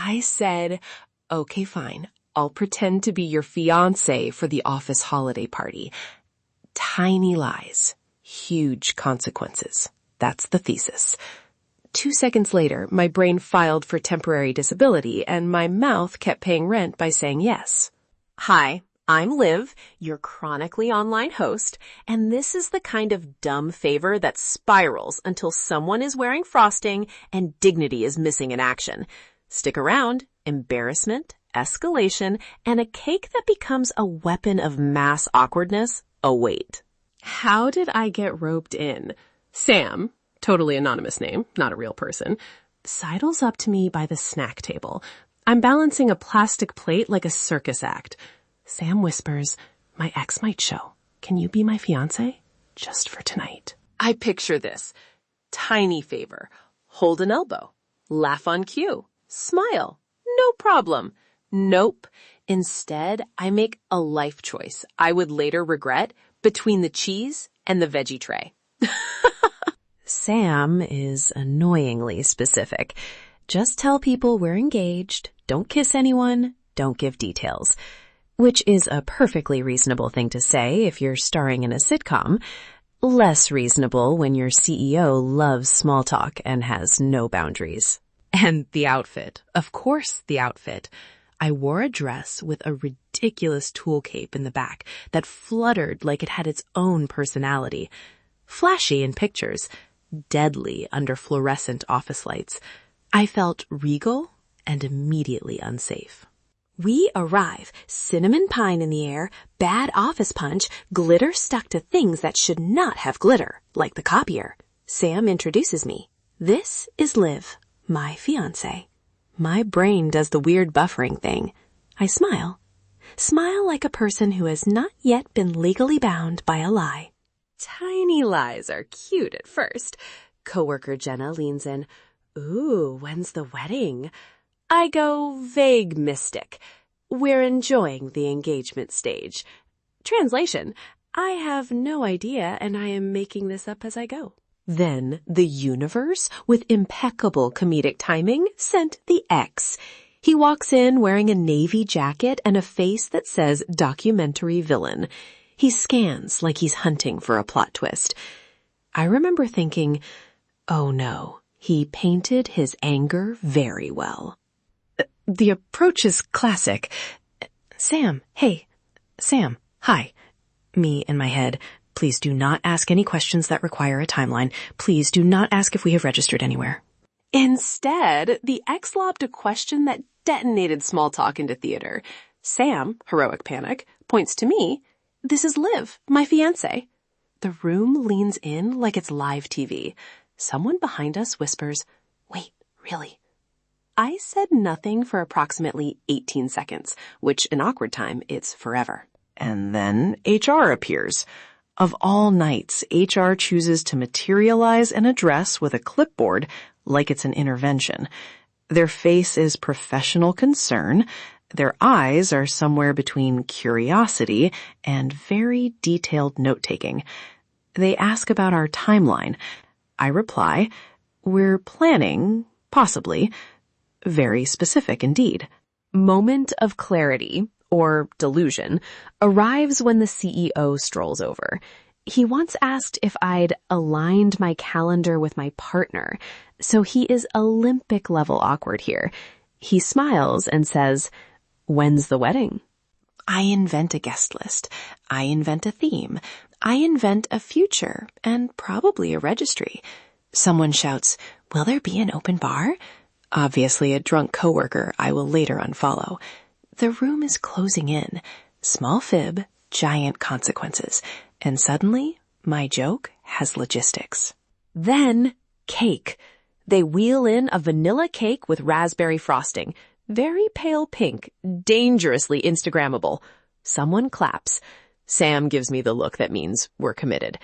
I said, okay, fine. I'll pretend to be your fiancé for the office holiday party. Tiny lies, huge consequences. That's the thesis. 2 seconds later, my brain filed for temporary disability, and my mouth kept paying rent by saying yes. Hi, I'm Liv, your chronically online host, and this is the kind of dumb favor that spirals until someone is wearing frosting and dignity is missing in action. Stick around, embarrassment, escalation, and a cake that becomes a weapon of mass awkwardness await. How did I get roped in? Sam, totally anonymous name, not a real person, sidles up to me by the snack table. I'm balancing a plastic plate like a circus act. Sam whispers, my ex might show. Can you be my fiancé? Just for tonight. I picture this. Tiny favor. Hold an elbow. Laugh on cue. Smile. No problem. Nope. Instead, I make a life choice I would later regret between the cheese and the veggie tray. Sam is annoyingly specific. Just tell people we're engaged, don't kiss anyone, don't give details. Which is a perfectly reasonable thing to say if you're starring in a sitcom. Less reasonable when your CEO loves small talk and has no boundaries. And the outfit. Of course, the outfit. I wore a dress with a ridiculous tulle cape in the back that fluttered like it had its own personality. Flashy in pictures, deadly under fluorescent office lights. I felt regal and immediately unsafe. We arrive, cinnamon pine in the air, bad office punch, glitter stuck to things that should not have glitter, like the copier. Sam introduces me. This is Liv, my fiancé. My brain does the weird buffering thing. I smile. Smile like a person who has not yet been legally bound by a lie. Tiny lies are cute at first. Coworker Jenna leans in. Ooh, when's the wedding? I go vague mystic. We're enjoying the engagement stage. Translation, I have no idea and I am making this up as I go. Then the universe, with impeccable comedic timing, sent the X. He walks in wearing a navy jacket and a face that says documentary villain. He scans like he's hunting for a plot twist. I remember thinking, oh no, he painted his anger very well. The approach is classic. Sam, hey. Sam, hi. Me in my head. Please do not ask any questions that require a timeline. Please do not ask if we have registered anywhere. Instead, the ex lobbed a question that detonated small talk into theater. Sam, heroic panic, points to me. This is Liv, my fiancé. The room leans in like it's live TV. Someone behind us whispers, wait, really? I said nothing for approximately 18 seconds, which in awkward time, it's forever. And then HR appears. Of all nights, HR chooses to materialize an address with a clipboard like it's an intervention. Their face is professional concern. Their eyes are somewhere between curiosity and very detailed note-taking. They ask about our timeline. I reply, we're planning, possibly. Very specific indeed. Moment of clarity, or delusion, arrives when the CEO strolls over. He once asked if I'd aligned my calendar with my partner, so he is Olympic-level awkward here. He smiles and says, when's the wedding? I invent a guest list. I invent a theme. I invent a future, and probably a registry. Someone shouts, will there be an open bar? Obviously a drunk coworker I will later unfollow. The room is closing in. Small fib, giant consequences. And suddenly, my joke has logistics. Then, cake. They wheel in a vanilla cake with raspberry frosting. Very pale pink, dangerously Instagrammable. Someone claps. Sam gives me the look that means we're committed.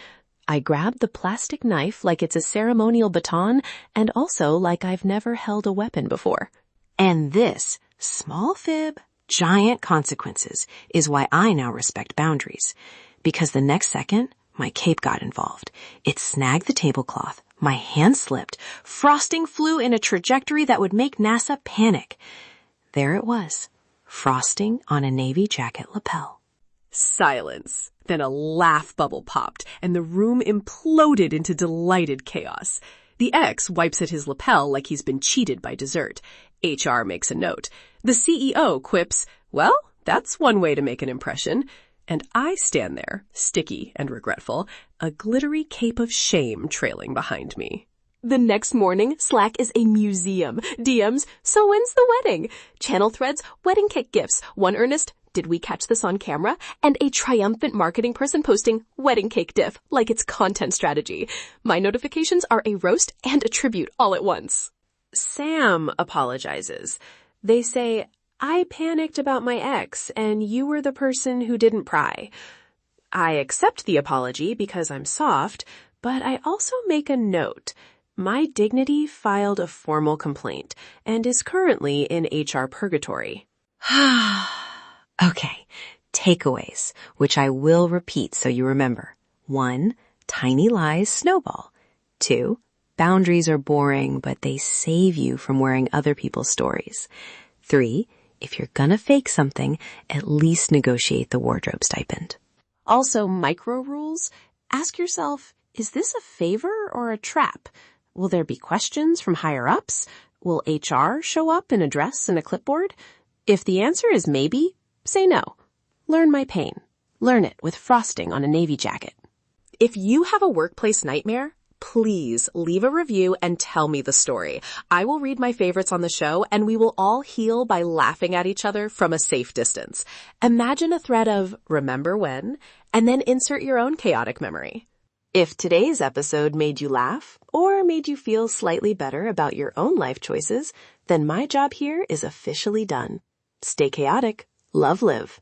I grab the plastic knife like it's a ceremonial baton and also like I've never held a weapon before. And this, small fib, giant consequences, is why I now respect boundaries. Because the next second, my cape got involved. It snagged the tablecloth. My hand slipped. Frosting flew in a trajectory that would make NASA panic. There it was, frosting on a navy jacket lapel. Silence. Then a laugh bubble popped, and the room imploded into delighted chaos. The ex wipes at his lapel like he's been cheated by dessert. HR makes a note. The CEO quips, "Well, that's one way to make an impression." And I stand there, sticky and regretful, a glittery cape of shame trailing behind me. The next morning, Slack is a museum. DMs, "So when's the wedding?" Channel threads, "Wedding cake gifts." One earnest, "Did we catch this on camera?" And a triumphant marketing person posting wedding cake diff like it's content strategy. My notifications are a roast and a tribute all at once. Sam apologizes. They say, "I panicked about my ex, and you were the person who didn't pry." I accept the apology because I'm soft, but I also make a note. My dignity filed a formal complaint and is currently in HR purgatory. Okay, takeaways, which I will repeat so you remember. 1, tiny lies snowball. 2, boundaries are boring, but they save you from wearing other people's stories. 3, if you're gonna fake something, at least negotiate the wardrobe stipend. Also, micro rules. Ask yourself, is this a favor or a trap? Will there be questions from higher ups? Will HR show up in a dress and a clipboard? If the answer is maybe, say no. Learn my pain. Learn it with frosting on a navy jacket. If you have a workplace nightmare, please leave a review and tell me the story. I will read my favorites on the show, and we will all heal by laughing at each other from a safe distance. Imagine a thread of "remember when," and then insert your own chaotic memory. If today's episode made you laugh or made you feel slightly better about your own life choices, then my job here is officially done. Stay chaotic. Love live.